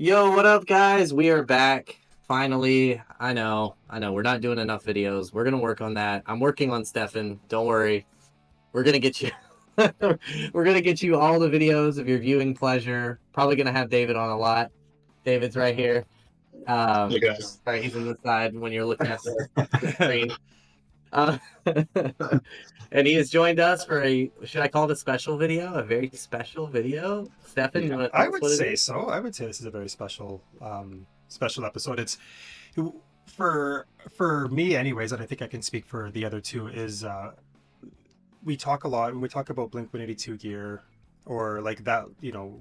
Yo, what up, guys? We are back. Finally. I know. We're not doing enough videos. We're gonna work on that. I'm working on Stefan. Don't worry. We're gonna get you. We're gonna get you all the videos of your viewing pleasure. Probably gonna have David on a lot. David's right here. Hey guys. Sorry, he's on the side when you're looking at the screen. Uh, and he has joined us for should I call it a special video? A very special video? Stefan, you Yeah, want to I tell us would what it say is? so. I would say this is a very special episode. It's for for me, anyways, and I think I can speak for the other two. Is we talk a lot when we talk about Blink 182 gear, or like that,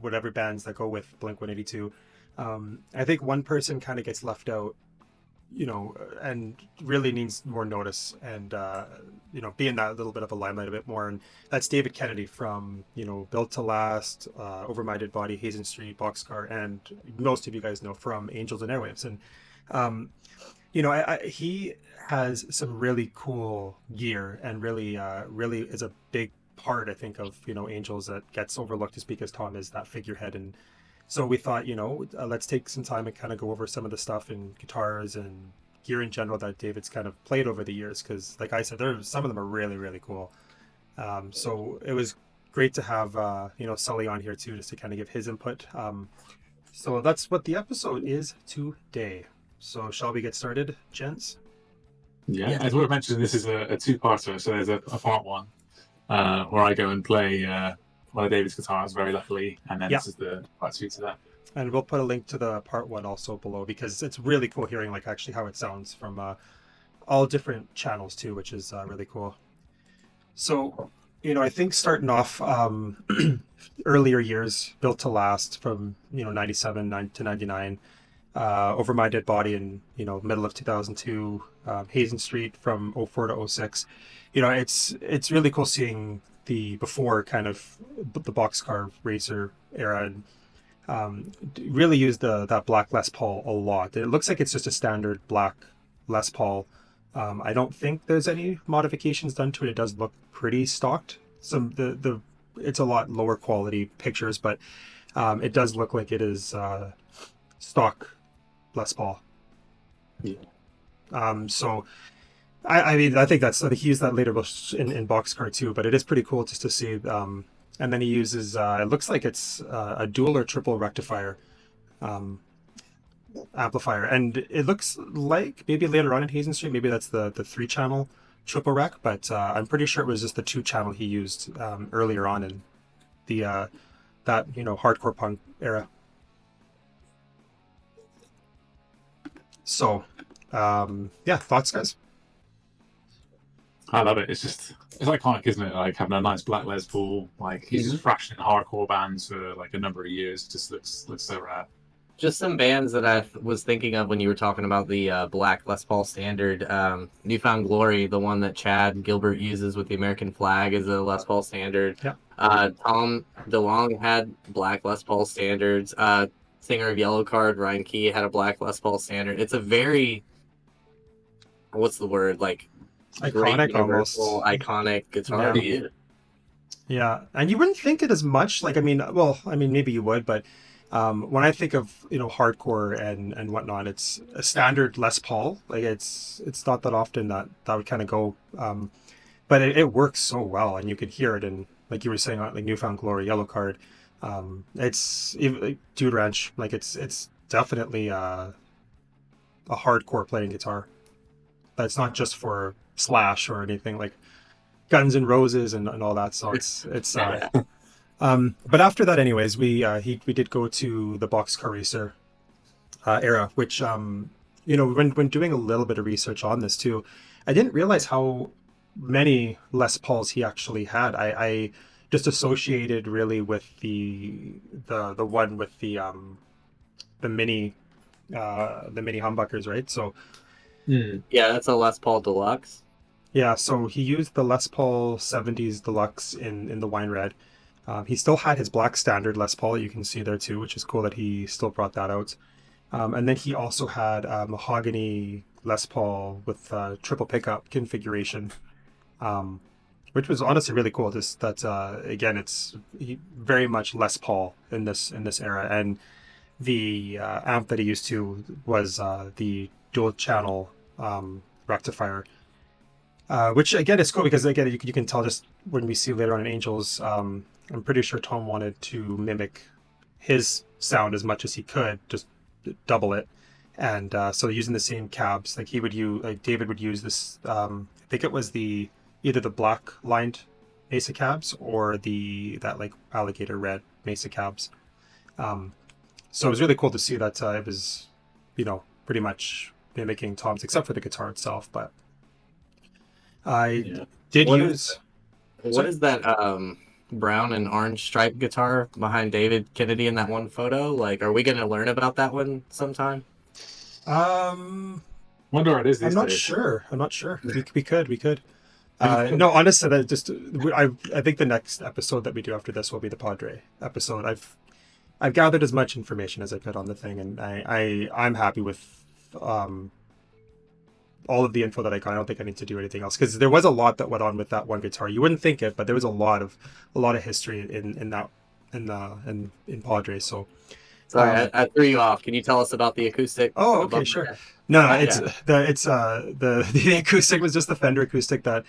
whatever bands that go with Blink 182. I think one person kind of gets left out, and really needs more notice and be in that little bit of a limelight a bit more. And that's David Kennedy from Built to Last, Over My Dead Body, Hazen Street, Boxcar, and most of you guys know from Angels and Airwaves. And um, he has some really cool gear and really is a big part, I think, of Angels that gets overlooked just because Tom is that figurehead. And so we thought, let's take some time and kind of go over some of the stuff in guitars and gear in general that David's kind of played over the years. Because, like I said, some of them are really, really cool. So it was great to have, Sully on here too, just to kind of give his input. So that's what the episode is today. So shall we get started, gents? Yeah, Yeah. as we mentioned, this is a two-parter. So there's a part one where I go and play one of David's guitars, very luckily, and then Yeah. this is the part two to that. And we'll put a link to the part one also below because it's really cool hearing like actually how it sounds from all different channels too, which is really cool. So, I think starting off earlier years, Built to Last from 97 to 99, Over My Dead Body in middle of 2002, Hazen Street from '04 to '06. It's really cool seeing the before kind of the boxcar racer era, and really use that black Les Paul a lot. It looks like it's just a standard black Les Paul. I don't think there's any modifications done to it. It does look pretty stocked. Some the It's a lot lower quality pictures, but it does look like it is stock Les Paul. Yeah. So I mean, I think he used that later in Boxcar too, but it is pretty cool just to see. And then he uses, it looks like it's a dual or triple rectifier amplifier. And it looks like maybe later on in Hazen Street, maybe that's the 3-channel triple rec, but I'm pretty sure it was just the 2-channel he used earlier on in the that hardcore punk era. So yeah, thoughts, guys? I love it. It's iconic, isn't it? Like having a nice black Les Paul. Like he's just thrashed in hardcore bands for like a number of years. It just looks so rad. Just some bands that I was thinking of when you were talking about the black Les Paul standard. Newfound Glory, the one that Chad Gilbert uses with the American flag, is a Les Paul standard. Yeah. Tom DeLonge had black Les Paul standards. Singer of Yellow Card, Ryan Key, had a black Les Paul standard. It's a very, what's the word, like, great Iconic universal, almost. iconic guitar. Yeah. Yeah, and you wouldn't think it as much. Like, I mean, maybe you would, but when I think of hardcore and whatnot, it's a standard Les Paul. Like, it's not that often that would kind of go, but it works so well, and you could hear it. And like you were saying, like Newfound Glory, Yellow Card, it's even like, Dude Ranch. Like, it's definitely a hardcore playing guitar. But it's not just for Slash or anything like Guns N' Roses and all that. So it's but after that, anyways, we did go to the Boxcar Racer era, which when doing a little bit of research on this too, I didn't realize how many Les Pauls he actually had. I just associated really with the one with the mini humbuckers, right? So Yeah, that's a Les Paul Deluxe. yeah, so he used the Les Paul 70s Deluxe in the wine red. He still had his black standard Les Paul, you can see there too, which is cool that he still brought that out. And then he also had a mahogany Les Paul with triple pickup configuration, which was honestly really cool. Just that again, it's very much Les Paul in this era, and the amp that he used to was the dual channel rectifier, which again is cool because again you can tell just when we see later on in Angels. I'm pretty sure Tom wanted to mimic his sound as much as he could, just double it, and so using the same cabs, like he would use, like David would use this. I think it was the either the black lined Mesa cabs or that like alligator red Mesa cabs. So it was really cool to see that it was, pretty much mimicking Tom's, except for the guitar itself. But I did What use. What is that brown and orange striped guitar behind David Kennedy in that one photo? Like, are we going to learn about that one sometime? Wonder what it is these I'm not days. sure. We could. No, honestly, I think the next episode that we do after this will be the Padre episode. I've gathered as much information as I could on the thing, and I'm happy with all of the info that I got. I don't think I need to do anything else because there was a lot that went on with that one guitar. You wouldn't think it, but there was a lot of history in Padre. So Sorry, I threw you off. Can you tell us about the acoustic? Oh, okay, sure. No, the acoustic was just the Fender acoustic that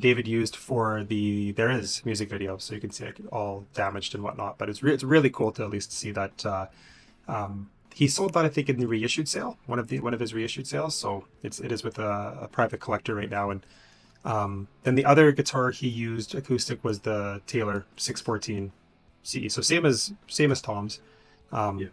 David used for the There Is music video, so you can see it all damaged and whatnot. But it's really cool to at least see that he sold that, I think, in the reissued sale, one of his reissued sales. So it is with a private collector right now. And then the other guitar he used acoustic was the Taylor 614 CE, so same as Tom's. So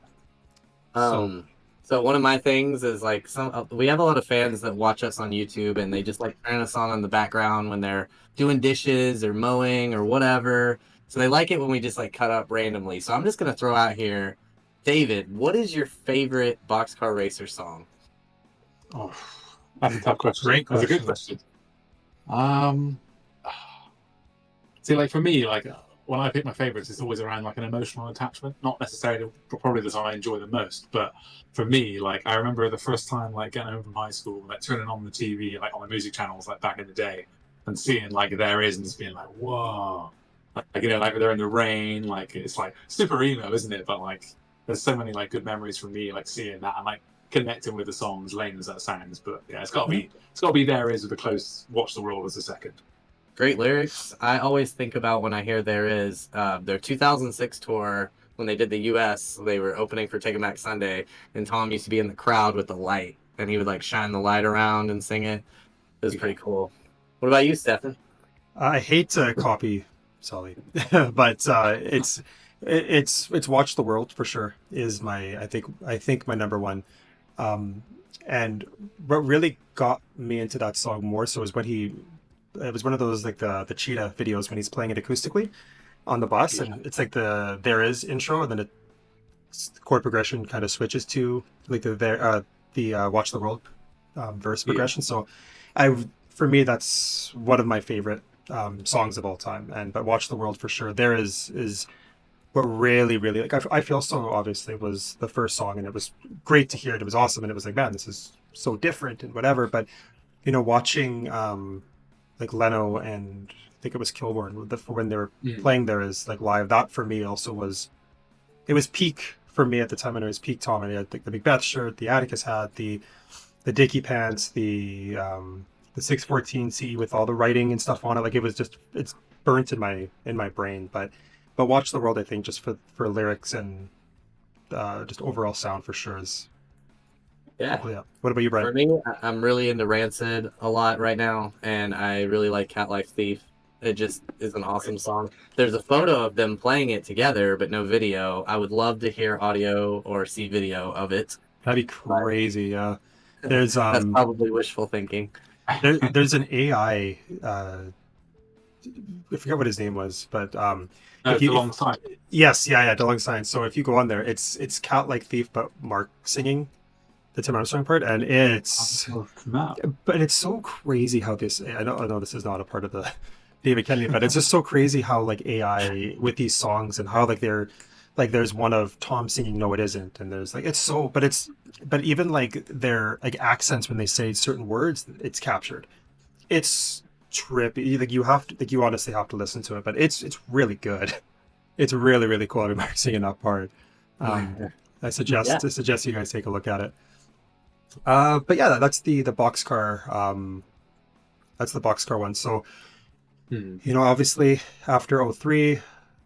one of my things is like we have a lot of fans that watch us on YouTube and they just like turn us on in the background when they're doing dishes or mowing or whatever. So they like it when we just like cut up randomly. So I'm just gonna throw out here, David, what is your favorite Boxcar Racer song? Oh, that's a tough question. Great That's a good question. See, like for me, like when I pick my favorites, it's always around like an emotional attachment, not necessarily probably the song I enjoy the most, but for me, like I remember the first time like getting home from high school, like turning on the TV, like on the music channels, like back in the day, and seeing like There Is, and just being like, whoa, like like they're in the rain, like it's like super emo, isn't it? But like there's so many like good memories for me, like seeing that and like connecting with the songs, lame as that sounds. But yeah, it's got to be There Is with a close Watch the World as a second. Great lyrics. I always think about when I hear There Is, their 2006 tour, when they did the US, they were opening for Take 'Em Back Sunday, and Tom used to be in the crowd with the light, and he would like shine the light around and sing it. It was pretty cool. What about you, Stefan? I hate to copy Sully, but it's Watch the World for sure is my I think my number one. And what really got me into that song more so is when it was one of those like the cheetah videos when he's playing it acoustically on the bus, and it's like the There Is intro, and then the chord progression kind of switches to like the Watch the World verse progression. So for me that's one of my favorite songs of all time. But Watch the World for sure. There is what really like I feel so obviously was the first song, and it was great to hear it. It was awesome, and it was like, man, this is so different and whatever. But watching like Leno and I think it was Kilborn when they were playing There Is like live, that for me also was peak for me at the time. And it was peak Tom, and he had the Macbeth shirt, the Atticus hat, the Dickie pants, the 614 CE with all the writing and stuff on it. Like it's burnt in my brain. But Watch the World, I think, just for lyrics and just overall sound for sure is. Yeah. What about you, Brian? For me, I'm really into Rancid a lot right now, and I really like Cat Life Thief. It just is an awesome song. There's a photo of them playing it together, but no video. I would love to hear audio or see video of it. That'd be crazy. Yeah. There's That's probably wishful thinking. There's an AI. I forget what his name was, but DeLong Sign. Yes, yeah, DeLong Sign. So if you go on there, it's Cat Like Thief, but Mark singing the Tim Armstrong part, and but it's so crazy how this. I know this is not a part of the David Kennedy, but it's just so crazy how like AI with these songs and how like they're like there's one of Tom singing "No It Isn't," and there's like but even like their like accents when they say certain words, it's captured. It's trippy. Like you honestly have to listen to it, but it's really good. It's really cool. I mean, Mark singing that part. I suggest you guys take a look at it. But yeah, that's the boxcar. That's the boxcar one. So obviously after '03,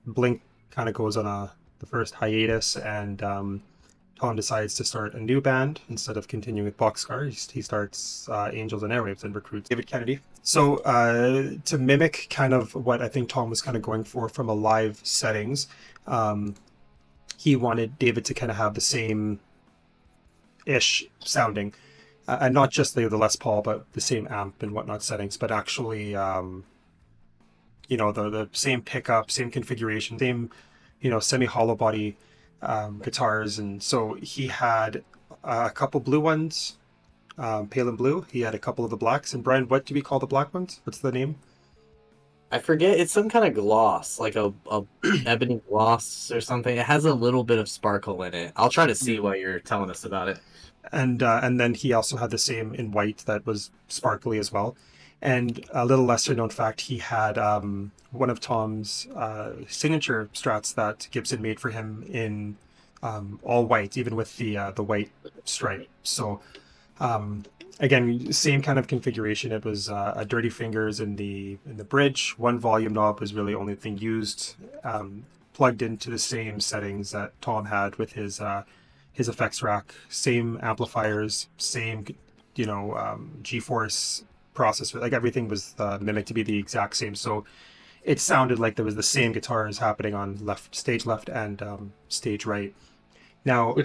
Blink kind of goes on the first hiatus, and Tom decides to start a new band instead of continuing with Boxcar. He starts Angels and Airwaves and recruits David Kennedy. So to mimic kind of what I think Tom was kind of going for from a live settings, he wanted David to kind of have the same ish sounding, and not just the Les Paul, but the same amp and whatnot settings, but actually the same pickup, same configuration, same semi hollow body guitars. And so he had a couple blue ones, pale and blue. He had a couple of the blacks. And Brian, what do we call the black ones? What's the name? I forget. It's some kind of gloss, like a ebony gloss or something. It has a little bit of sparkle in it. I'll try to see while you're telling us about it. And then he also had the same in white that was sparkly as well. And a little lesser known fact, he had one of Tom's signature Strats that Gibson made for him in all white, even with the white stripe. So again, same kind of configuration. It was a dirty fingers in the bridge. One volume knob was really the only thing used, plugged into the same settings that Tom had with his effects rack. Same amplifiers, same G-force processor, like everything was mimicked to be the exact same. So it sounded like there was the same guitars happening on stage left and stage right. Now,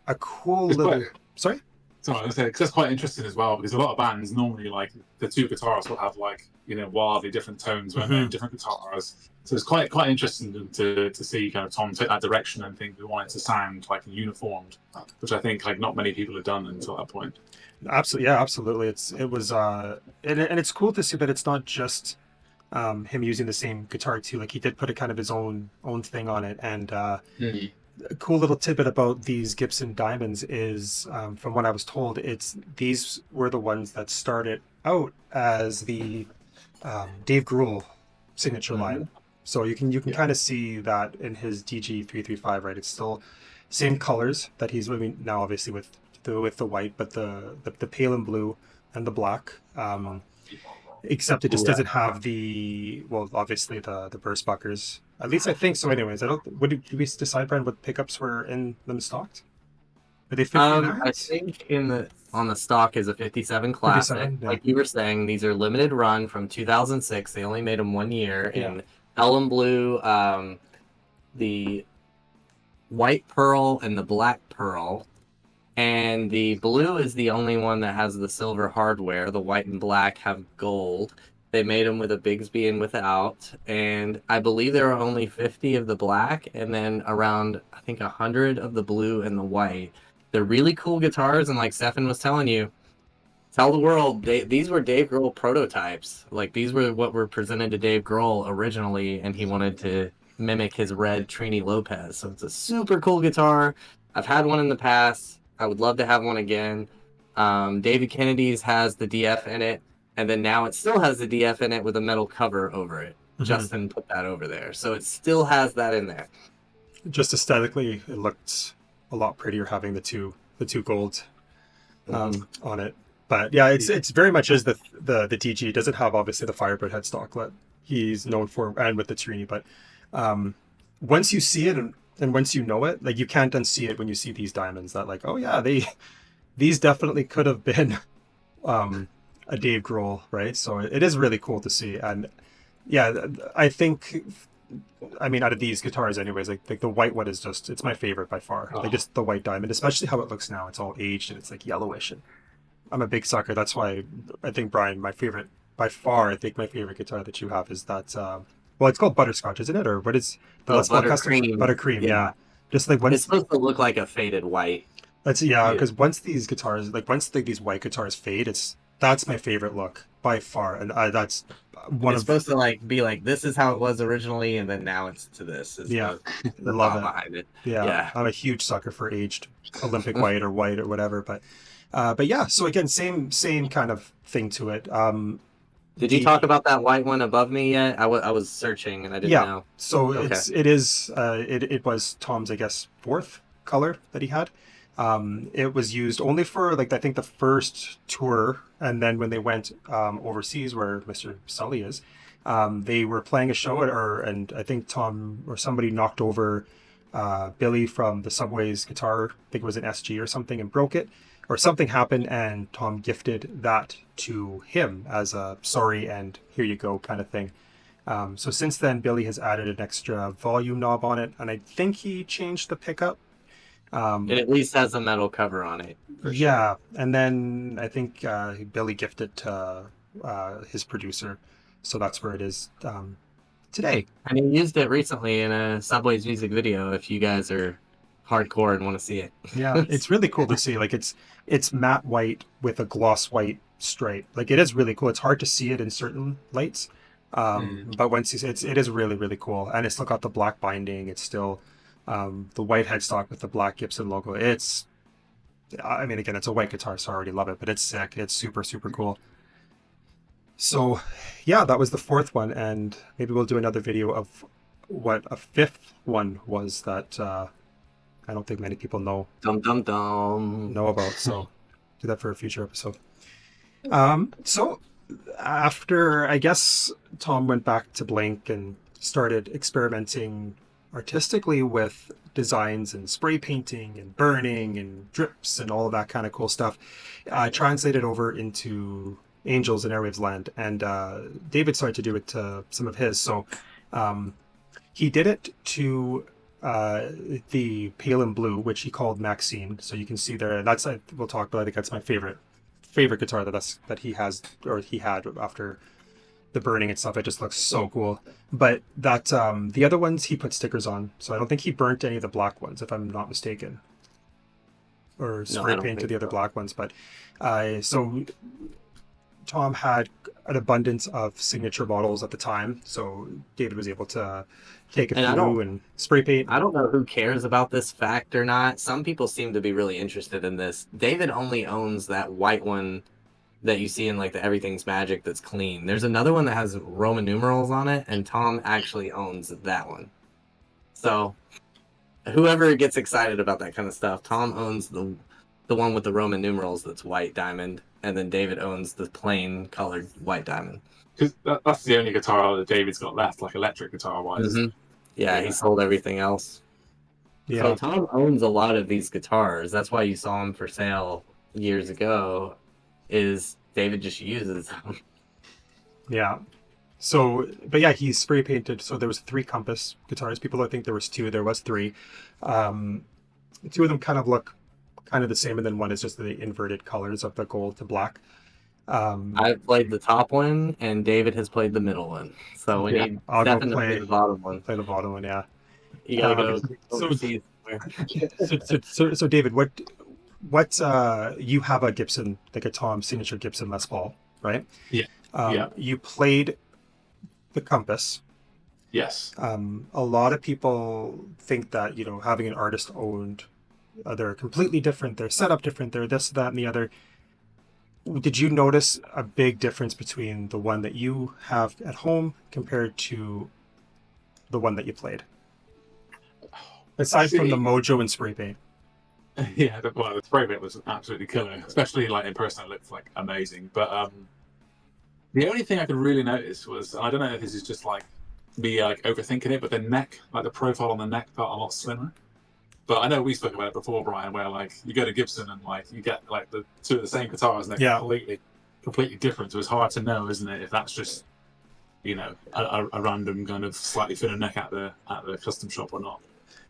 a cool little... Sorry? Sorry, I was saying, because that's quite interesting as well, because a lot of bands normally, like, the two guitars will have, like, wildly different tones when they're different guitars. So it's quite interesting to see kind of Tom take that direction and think we want it to sound, like, uniformed, which I think, like, not many people have done until that point. Absolutely, yeah, absolutely. It was and it's cool to see that it's not just him using the same guitar too. Like he did put a kind of his own thing on it. And a cool little tidbit about these Gibson Diamonds is, from what I was told, these were the ones that started out as the Dave Grohl signature line. So you can kind of see that in his DG335, right? It's still same colors that he's moving now, obviously with the white, but the pale and blue and the black, except it just doesn't have obviously the burst buckers. At least I think so. Anyways, did we decide, Brian, what pickups were in them stocked? Are they 59? I think on the stock is a 57 classic. 57, yeah. Like you were saying, these are limited run from 2006. They only made them 1 year in Ellen Blue, the white pearl and the black pearl. And the blue is the only one that has the silver hardware. The white and black have gold. They made them with a Bigsby and without. And I believe there are only 50 of the black and then around, I think, 100 of the blue and the white. They're really cool guitars. And like Stefan was telling you, tell the world, these were Dave Grohl prototypes. Like these were what were presented to Dave Grohl originally. And he wanted to mimic his red Trini Lopez. So it's a super cool guitar. I've had one in the past. I would love to have one again. David Kennedy's has the DF in it, and then now it still has the DF in it with a metal cover over it. Justin put that over there, so it still has that in there. Just aesthetically, it looked a lot prettier having the two gold on it. But yeah, it's very much is the DG. It doesn't have obviously the Firebird headstock that he's known for, and with the Trini. But once you see it and once you know it, like you can't unsee it when you see these diamonds. That like, oh yeah, these definitely could have been a Dave Grohl, right? So it is really cool to see. And yeah, I think, I mean, out of these guitars anyways, like the white one is it's my favorite by far. Like just the white diamond, especially how it looks now. It's all aged and it's like yellowish. And I'm a big sucker. That's why I think, Brian, my favorite by far, I think my favorite guitar that you have is that, well, it's called Butterscotch, isn't it? Or what is the Buttercream? Buttercream, yeah. Just like it's supposed to look like a faded white. Because once these guitars, these white guitars fade, that's my favorite look by far, and that's it's supposed to like be like this is how it was originally, and then now it's to this. The love it behind it. Yeah, I'm a huge sucker for aged Olympic white or whatever, but yeah. So again, same kind of thing to it. Did you talk about that white one above me yet? I was searching and I didn't know. So it was Tom's, I guess, fourth color that he had. It was used only for like I think the first tour, and then when they went overseas, where Mr. Sully is, they were playing a show, and I think Tom or somebody knocked over Billy from the Subway's guitar. I think it was an SG or something, and broke it, or something happened, and Tom gifted that to him as a sorry and here you go kind of thing. So since then, Billy has added an extra volume knob on it, and I think he changed the pickup. It at least has a metal cover on it. Yeah, and then I think Billy gifted to his producer, so that's where it is today. And he used it recently in a Subway's music video. If you guys are hardcore and want to see it, Yeah, it's really cool to see. Like it's matte white with a gloss white stripe. Like it is really cool. It's hard to see it in certain lights, but once you see it is really really cool, and it's still got the black binding. It's still the white headstock with the black Gibson logo. I mean, again, it's a white guitar, so I already love it, but it's sick. It's super, super cool. So, yeah, that was the fourth one, and maybe we'll do another video of what a fifth one was that I don't think many people know about. So, do that for a future episode. So, after, I guess, Tom went back to Blink and started experimenting artistically with designs and spray painting and burning and drips and all of that kind of cool stuff, translated over into Angels and Airwaves Land, and David started to do it to some of his. So he did it to the Pale and Blue, which he called Maxine. So you can see there, that's we'll talk, but I think that's my favorite guitar that he has, or he had after the burning and stuff. It just looks so cool. But that the other ones he put stickers on, so I don't think he burnt any of the black ones, if I'm not mistaken, or spray painted the other black ones. But so Tom had an abundance of signature models at the time, so David was able to take a few and spray paint. I don't know who cares about this fact or not. Some people seem to be really interested in this. David only owns that white one that you see in like the Everything's Magic that's clean. There's another one that has Roman numerals on it, and Tom actually owns that one. So whoever gets excited about that kind of stuff, Tom owns the one with the Roman numerals that's white diamond, and then David owns the plain colored white diamond. Because that's the only guitar that David's got left, like electric guitar wise. Mm-hmm. Yeah, he sold everything else. Yeah. So Tom owns a lot of these guitars. That's why you saw them for sale years ago. Is David just uses them. Yeah. So, but yeah, he spray painted. So there was 3 Compass guitars. People think there was 2. There was 3. 2 of them kind of look kind of the same, and then one is just the inverted colors of the gold to black. I've played the top one, and David has played the middle one. So we need Stefan to play the bottom one. Play the bottom one, yeah. You gotta go overseas somewhere. So David, what you have a Gibson, like a Tom signature Gibson Les Paul, right? Yeah. You played the Compass. Yes. A lot of people think that, having an artist owned, they're completely different. They're set up different. They're this, that, and the other. Did you notice a big difference between the one that you have at home compared to the one that you played? Aside from the mojo and spray paint. Yeah, the spray paint was absolutely killer, especially like in person. It looked like amazing. But the only thing I could really notice was, I don't know if this is just like me like overthinking it, but the neck, like the profile on the neck, felt a lot slimmer. But I know we spoke about it before, Brian, where like you go to Gibson and like you get like the 2 of the same guitars and they're completely different. So it's hard to know, isn't it, if that's just a random kind of slightly thinner neck at the custom shop or not.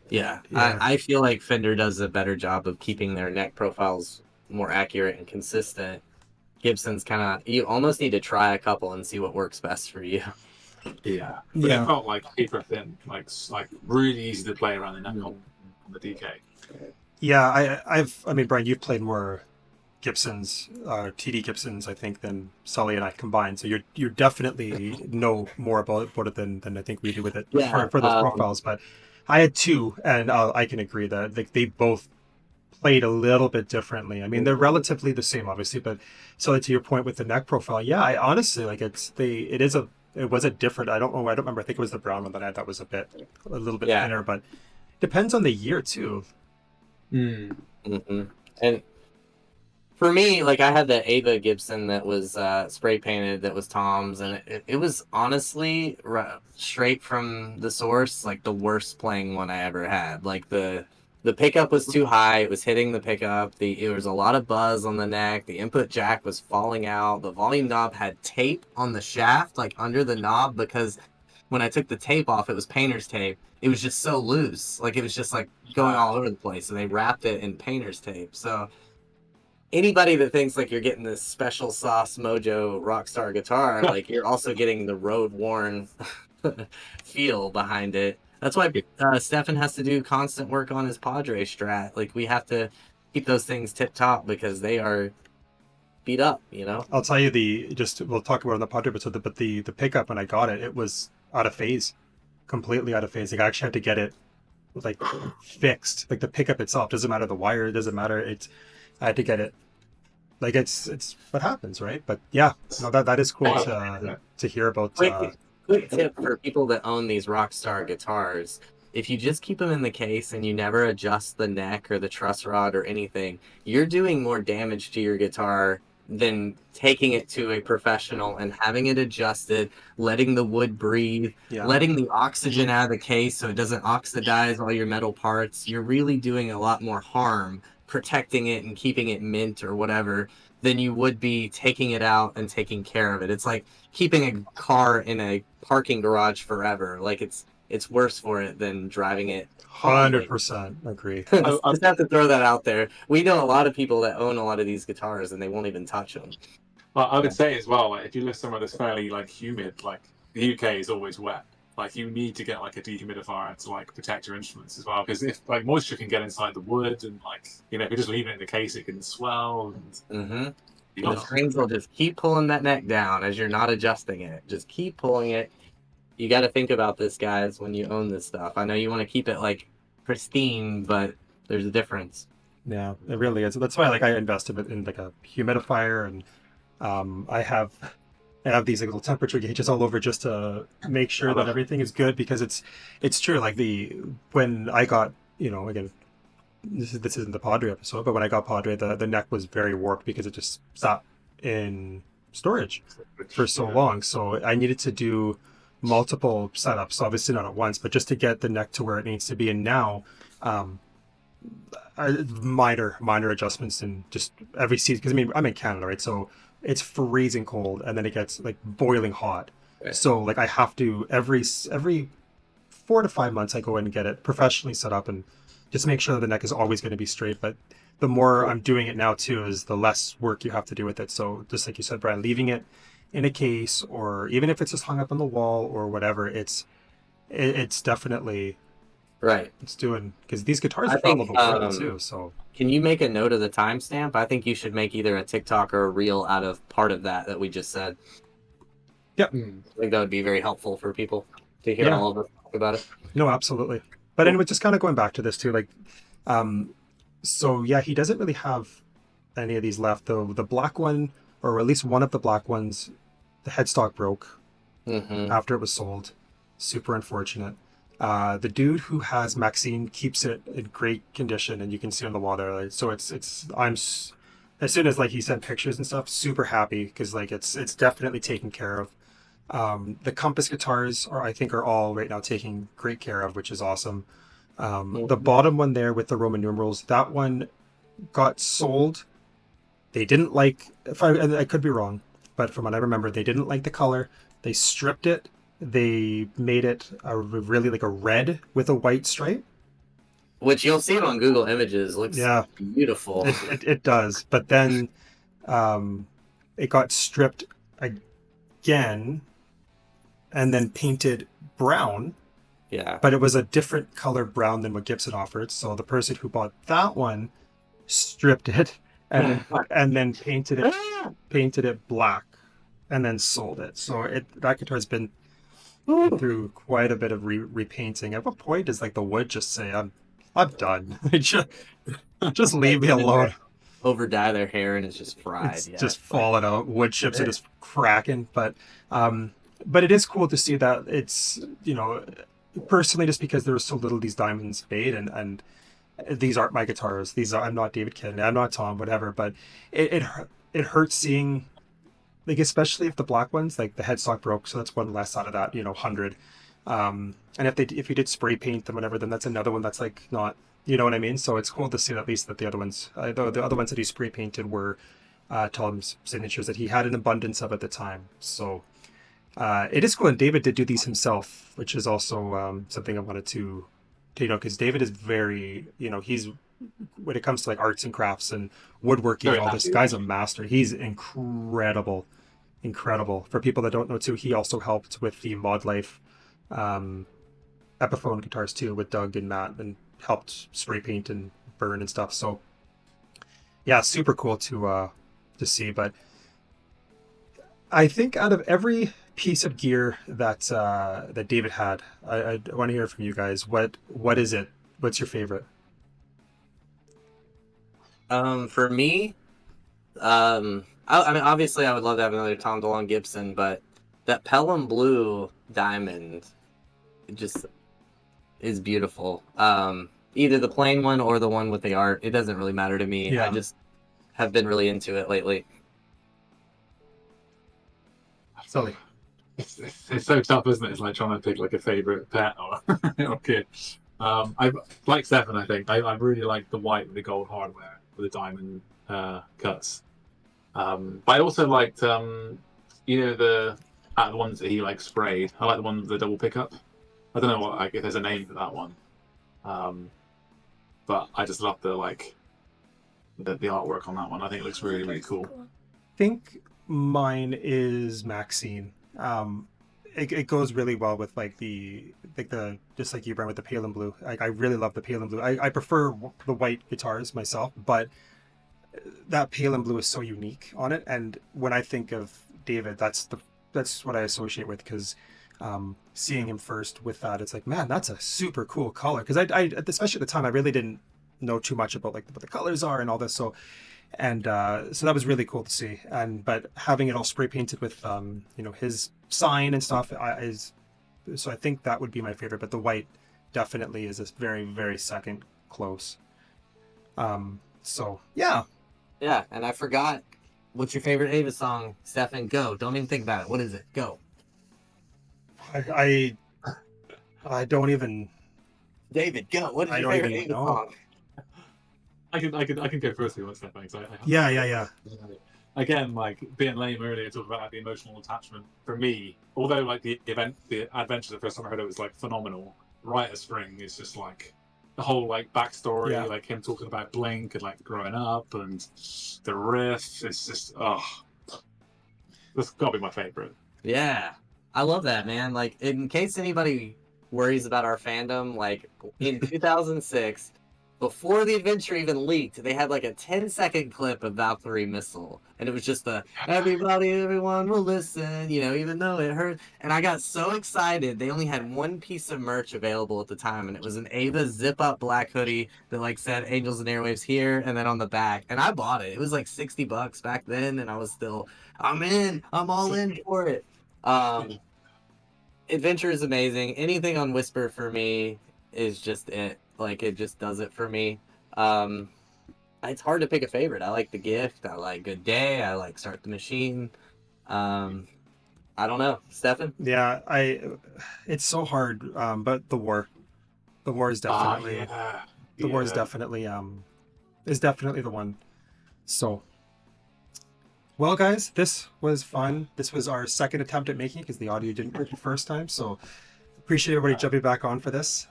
Yeah. I feel like Fender does a better job of keeping their neck profiles more accurate and consistent. Gibson's kind of, you almost need to try a couple and see what works best for you. Yeah. But it felt like paper thin, like really easy to play around the neck on the DK. Yeah, I mean, Brian, you've played more Gibsons, TD Gibsons, I think, than Sully and I combined. So you definitely know more about it than I think we do with it for those profiles. But I had 2, and I can agree that they both played a little bit differently. I mean, they're relatively the same, obviously, but so to your point with the neck profile, yeah, I honestly like it was a different. I don't remember. I think it was the brown one that I had that was a little bit thinner, but depends on the year too. Mm. Hmm. And for me, like I had the Ava Gibson that was spray painted, that was Tom's, and it was honestly straight from the source, like the worst playing one I ever had. Like the pickup was too high; it was hitting the pickup. It was a lot of buzz on the neck. The input jack was falling out. The volume knob had tape on the shaft, like under the knob, because when I took the tape off, it was painter's tape. It was just so loose, like it was just like going all over the place, and they wrapped it in painter's tape. So anybody that thinks like you're getting this special sauce mojo rockstar guitar, like you're also getting the road worn feel behind it. That's why Stefan has to do constant work on his Padre Strat. Like we have to keep those things tip top because they are beat up, you know. I'll tell you we'll talk about it on the Padre episode, but the pickup when I got it, it was out of phase, completely out of phase. Like I actually had to get it like fixed. Like the pickup itself doesn't matter, the wire, it doesn't matter. I had to get it. Like it's what happens, right? But yeah, no, that is cool to hear about. Quick tip for people that own these Rockstar guitars. If you just keep them in the case and you never adjust the neck or the truss rod or anything, you're doing more damage to your guitar than taking it to a professional and having it adjusted, letting the wood breathe, Yeah. letting the oxygen out of the case so it doesn't oxidize all your metal parts. You're really doing a lot more harm protecting it and keeping it mint or whatever than you would be taking it out and taking care of it. It's like keeping a car in a parking garage forever. Like it's worse for it than driving it home. 100% agree. Just have to throw that out there. We know a lot of people that own a lot of these guitars and they won't even touch them. Well, I would say as well, like if you live somewhere that's fairly like humid, like the UK is always wet. Like you need to get like a dehumidifier to like protect your instruments as well, because if like moisture can get inside the wood and like if you just leave it in the case, it can swell. And, The strings will just keep pulling that neck down as you're not adjusting it. Just keep pulling it. You got to think about this, guys, when you own this stuff. I know you want to keep it like pristine, but there's a difference. Yeah, it really is. That's why like I invested in like a humidifier, and I have these like, little temperature gauges all over just to make sure that everything is good, because it's true. Like when I got, again, this isn't the Padre episode, but when I got Padre, the neck was very warped because it just sat in storage for so long. So I needed to do multiple setups, obviously not at once, but just to get the neck to where it needs to be. And now, minor adjustments in just every season, because I mean I'm in Canada, right? So it's freezing cold, and then it gets like boiling hot. Right. So like I have to every 4 to 5 months I go in and get it professionally set up and just make sure that the neck is always going to be straight. But the more I'm doing it now too, is the less work you have to do with it. So just like you said, Brian, leaving it in a case, or even if it's just hung up on the wall or whatever, it's definitely right. It's doing, because these guitars I travel think, the world too. So can you make a note of the timestamp? I think you should make either a TikTok or a reel out of part of that we just said. Yep. I think that would be very helpful for people to hear all of us talk about it. No, absolutely. But anyway, just kind of going back to this too, like, so yeah, he doesn't really have any of these left though. The black one, or at least one of the black ones, the headstock broke after it was sold. Super unfortunate. The dude who has Maxine keeps it in great condition, and you can see on the wall there. Like, so as soon as like he sent pictures and stuff, super happy, because like it's definitely taken care of. The Compass guitars I think are all right now taken great care of, which is awesome. The bottom one there with the Roman numerals, that one got sold. They didn't like, I could be wrong, but from what I remember, they didn't like the color. They stripped it. They made it really like a red with a white stripe. Which you'll see it on Google Images. Looks beautiful. It does. But then it got stripped again and then painted brown. Yeah. But it was a different color brown than what Gibson offered. So the person who bought that one stripped it and then painted it black and then sold it. So that guitar's been through quite a bit of repainting. At what point does like the wood just say, I'm done? just leave me alone. Over dye their hair and it's just fried. It's just falling out. Wood chips are just cracking. But it is cool to see that it's, personally, just because there was so little of these diamonds made, and these aren't my guitars. I'm not David Kennedy. I'm not Tom. Whatever. But it hurts seeing, like, especially if the black ones, like the headstock broke, so that's one less out of that 100. And if you did spray paint them, whatever, then that's another one that's like not, you know what I mean. So it's cool to see at least that the other ones, the other ones that he spray painted were Tom's signatures that he had an abundance of at the time. So it is cool, and David did do these himself, which is also something I wanted to because David is very, he's, when it comes to like arts and crafts and woodworking and Very all this, happy. guy's a master. He's incredible. For people that don't know too, he also helped with the Mod Life Epiphone guitars too with Doug and Matt, and helped spray paint and burn and stuff. So yeah, super cool to see. But I think out of every piece of gear that David had, I want to hear from you guys. What is it? What's your favorite? For me, I mean, obviously, I would love to have another Tom DeLonge Gibson, but that Pelham Blue Diamond just is beautiful. Either the plain one or the one with the art. It doesn't really matter to me. Yeah. I just have been really into it lately. Sully. It's so tough, isn't it? It's like trying to pick like a favorite pet or kid. I like Stefan. I think I really like the white with the gold hardware with the diamond cuts. But I also liked the ones that he like sprayed. I like the one with the double pickup. I don't know if there's a name for that one. But I just love the artwork on that one. I think it looks really, really cool. I think mine is Maxine. It goes really well with the just like you, Brian, with the pale and blue. I really love the pale and blue. I prefer the white guitars myself, but that pale and blue is so unique on it. And when I think of David, that's what I associate with, because seeing him first with that, it's like, man, that's a super cool color. Because I especially at the time, I really didn't know too much about like what the colors are and all this. So that was really cool to see. But having it all spray painted with his sign and stuff so I think that would be my favorite. But the white definitely is a very, very second close. So yeah. Yeah, and I forgot. What's your favorite Ava song, Stefan? Go. Don't even think about it. What is it? Go. I don't even. David, go. What is I your don't favorite even Ava know. song? I can go first if you want, Stefan. Yeah. Again, like being lame earlier, talking about like, the emotional attachment. For me, although like the adventure, the first time I heard it was like phenomenal. Right as Spring is just like the whole like backstory, Yeah. like him talking about Blink and like growing up and the riff. It's just that's gotta be my favorite. Yeah, I love that, man. Like, in case anybody worries about our fandom, like in 2006, before the adventure even leaked, they had like a 10-second clip of Valkyrie Missile, and it was just everyone will listen, even though it hurt. And I got so excited. They only had one piece of merch available at the time, and it was an Ava zip-up black hoodie that like said Angels and Airwaves here, and then on the back. And I bought it. It was like $60 back then, and I was still, I'm in. I'm all in for it. Adventure is amazing. Anything on Whisper for me is just it. Like, it just does it for me. It's hard to pick a favorite. I like The Gift. I like Good Day. I like Start the Machine. I don't know. Stefan? Yeah, it's so hard. But the war is definitely the war is definitely the one. So, well, guys, this was fun. This was our second attempt at making, because the audio didn't work the first time. So appreciate everybody jumping back on for this.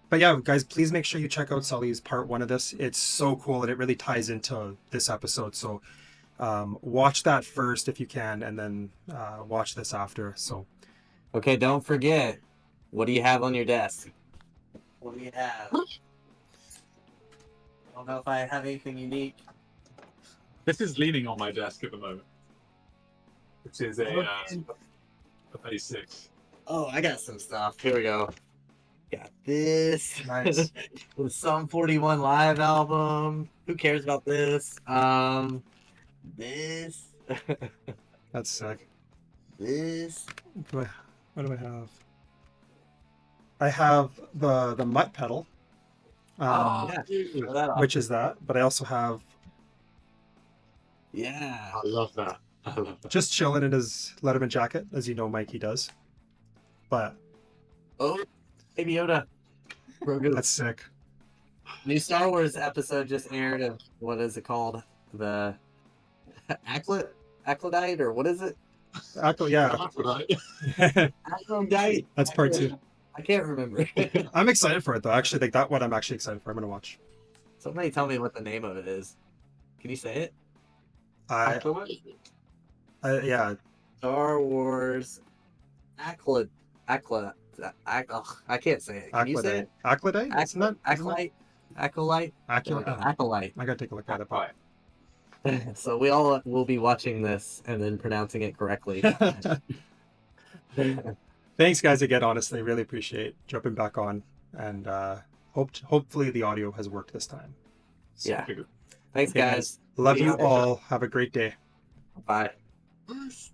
But yeah, guys, please make sure you check out Sully's part 1 of this. It's so cool, and it really ties into this episode. So watch that first if you can, and then watch this after. So Okay, don't forget. What do you have on your desk? What do you have? I don't know if I have anything unique. This is leaning on my desk at the moment, which is a phase 6. Oh, I got some stuff. Here we go. Got this. Nice. The Sum 41 live album. Who cares about this? This. That's sick. This. What do I have? I have the Mutt pedal yeah. dude. Throw that off. which is that. But I also have Yeah. I love that. I love that. just chilling in his Letterman jacket, as you know, Mikey does. But Oh, Baby Yoda. Grogu. that's sick. New Star Wars episode just aired of, what is it called? The Aclodite, or what is it? Yeah, Aclodite. that's part 2. I can't remember. I'm excited for it though. Actually, like that one, I'm actually excited for. I'm gonna watch. Somebody tell me what the name of it is. Can you say it? Yeah, Star Wars I can't say it. Can you say it? Aclodite. Isn't that Acolyte. Acolyte? Acolyte. I gotta take a look at it. Right. So we all will be watching this and then pronouncing it correctly. Thanks, guys. Again, honestly, really appreciate jumping back on, and hopefully the audio has worked this time. Yeah. Thanks, guys. Love you all. Have a great day. Bye. Peace.